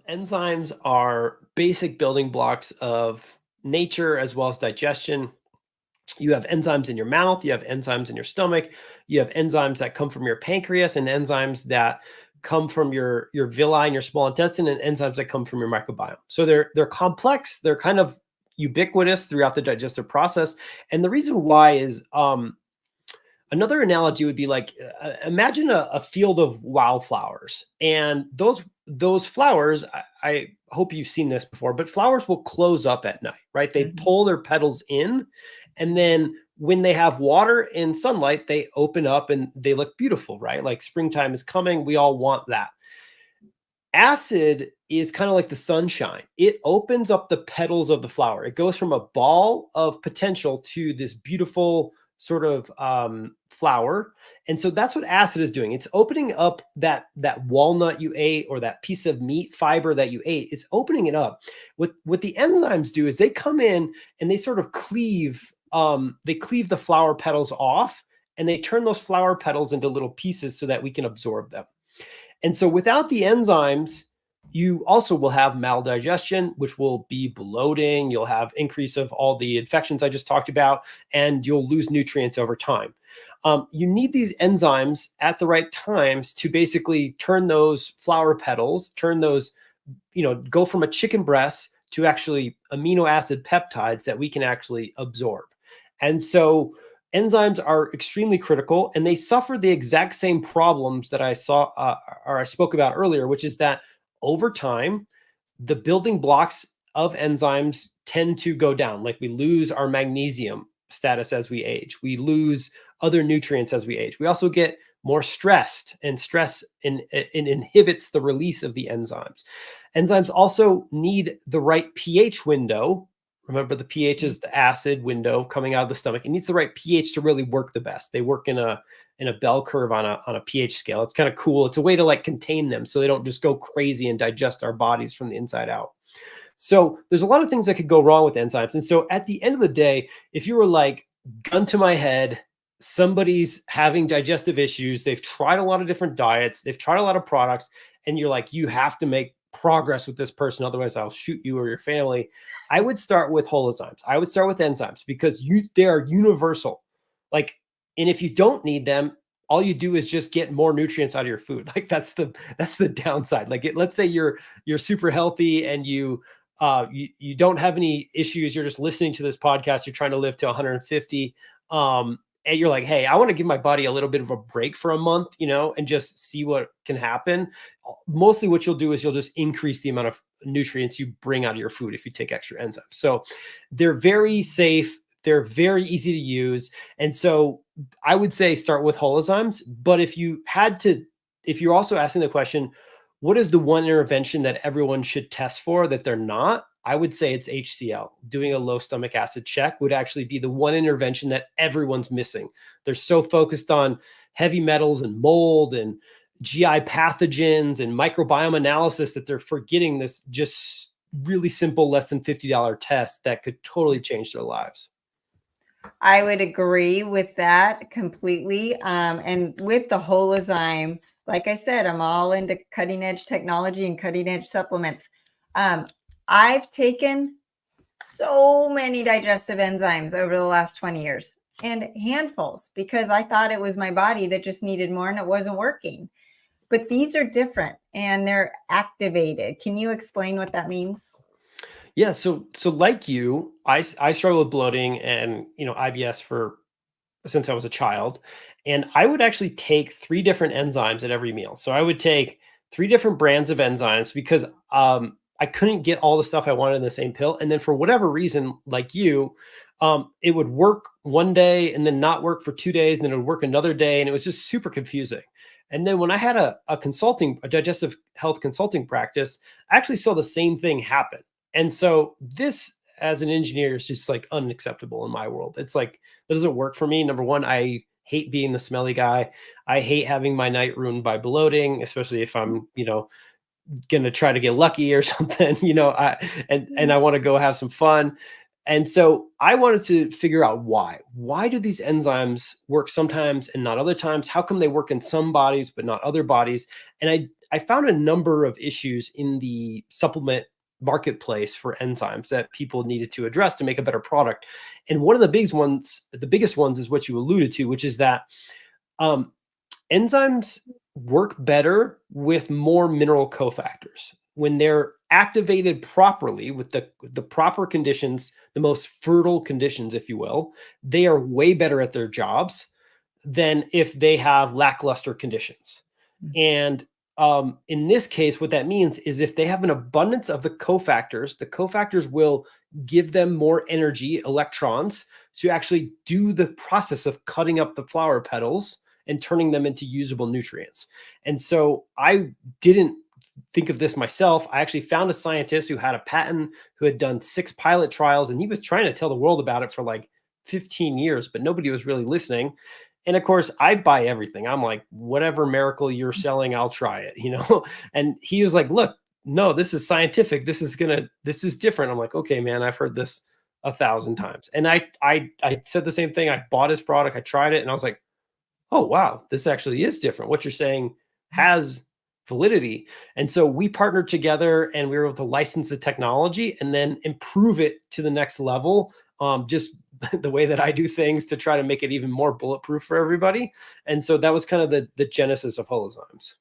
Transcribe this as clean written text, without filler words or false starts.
Enzymes are basic building blocks of nature as well as digestion. You have enzymes in your mouth, you have enzymes in your stomach, you have enzymes that come from your pancreas, and enzymes that come from your villi and your small intestine, and enzymes that come from your microbiome. So they're complex, they're kind of ubiquitous throughout the digestive process. And the reason why is another analogy would be like imagine a field of wildflowers, and those flowers. I hope you've seen this before, but flowers will close up at night, right? They pull their petals in, and then when they have water and sunlight, they open up and they look beautiful, right? Like springtime is coming. We all want that. Acid is kind of like the sunshine. It opens up the petals of the flower. It goes from a ball of potential to this beautiful sort of flower. And so that's what acid is doing. It's opening up that walnut you ate, or that piece of meat fiber that you ate. It's opening it up. What the enzymes do is they come in and they sort of cleave the flower petals off, and they turn those flower petals into little pieces so that we can absorb them. And so without the enzymes, you also will have maldigestion, which will be bloating. You'll have increase of all the infections I just talked about, and you'll lose nutrients over time. You need these enzymes at the right times to basically turn those flower petals, turn those, go from a chicken breast to actually amino acid peptides that we can actually absorb. And so enzymes are extremely critical, and they suffer the exact same problems that I spoke about earlier, which is that over time, the building blocks of enzymes tend to go down. Like we lose our magnesium status as we age. We lose other nutrients as we age. We also get more stressed, and stress inhibits the release of the enzymes. Enzymes also need the right pH window. Remember, the pH is the acid window coming out of the stomach. It needs the right pH to really work the best. They work in a bell curve on a pH scale. It's kind of cool. It's a way to like contain them so they don't just go crazy and digest our bodies from the inside out. So there's a lot of things that could go wrong with enzymes. And so at the end of the day, if you were like, gun to my head, somebody's having digestive issues, they've tried a lot of different diets, they've tried a lot of products, and you're like, you have to make progress with this person, otherwise I'll shoot you or your family. I would start with holozymes. I would start with enzymes because they are universal. Like, and if you don't need them, all you do is just get more nutrients out of your food. Like that's the downside. Like let's say you're super healthy and you don't have any issues. You're just listening to this podcast. You're trying to live to 150. And you're like, hey, I want to give my body a little bit of a break for a month, and just see what can happen. Mostly what you'll do is you'll just increase the amount of nutrients you bring out of your food if you take extra enzymes. So they're very safe. They're very easy to use. And so I would say start with holozymes. But if you're also asking the question, what is the one intervention that everyone should test for that they're not? I would say it's HCl. Doing a low stomach acid check would actually be the one intervention that everyone's missing. They're so focused on heavy metals and mold and GI pathogens and microbiome analysis that they're forgetting this just really simple, less than $50 test that could totally change their lives. I would agree with that completely. And with the holozyme, like I said, I'm all into cutting edge technology and cutting edge supplements. I've taken so many digestive enzymes over the last 20 years, and handfuls, because I thought it was my body that just needed more and it wasn't working. But these are different and they're activated. Can you explain what that means? Yeah. So like you, I struggle with bloating and, IBS since I was a child. And I would actually take 3 different enzymes at every meal. So I would take 3 different brands of enzymes because, I couldn't get all the stuff I wanted in the same pill. And then for whatever reason, like you, it would work one day and then not work for 2 days. And then it would work another day. And it was just super confusing. And then when I had a digestive health consulting practice, I actually saw the same thing happen. And so this, as an engineer, is just like unacceptable in my world. It's like, that doesn't work for me. Number one, I hate being the smelly guy. I hate having my night ruined by bloating, especially if I'm, going to try to get lucky or something, and I want to go have some fun. And so I wanted to figure out why do these enzymes work sometimes and not other times? How come they work in some bodies, but not other bodies? And I found a number of issues in the supplement marketplace for enzymes that people needed to address to make a better product. And one of the biggest ones is what you alluded to, which is that enzymes work better with more mineral cofactors. When they're activated properly with the proper conditions, the most fertile conditions, if you will, they are way better at their jobs than if they have lackluster conditions. And in this case, what that means is if they have an abundance of the cofactors will give them more energy, electrons, to actually do the process of cutting up the flower petals and turning them into usable nutrients. And so I didn't think of this myself. I actually found a scientist who had a patent, who had done 6 pilot trials, and he was trying to tell the world about it for like 15 years, but nobody was really listening. And of course, I buy everything. I'm like, whatever miracle you're selling, I'll try it, you know? And he was like, look, no, this is scientific. This is different. I'm like, okay, man, I've heard this 1,000 times. And I said the same thing. I bought his product. I tried it and I was like, oh, wow, this actually is different. What you're saying has validity. And so we partnered together and we were able to license the technology and then improve it to the next level. Just the way that I do things to try to make it even more bulletproof for everybody. And so that was kind of the genesis of Holozymes.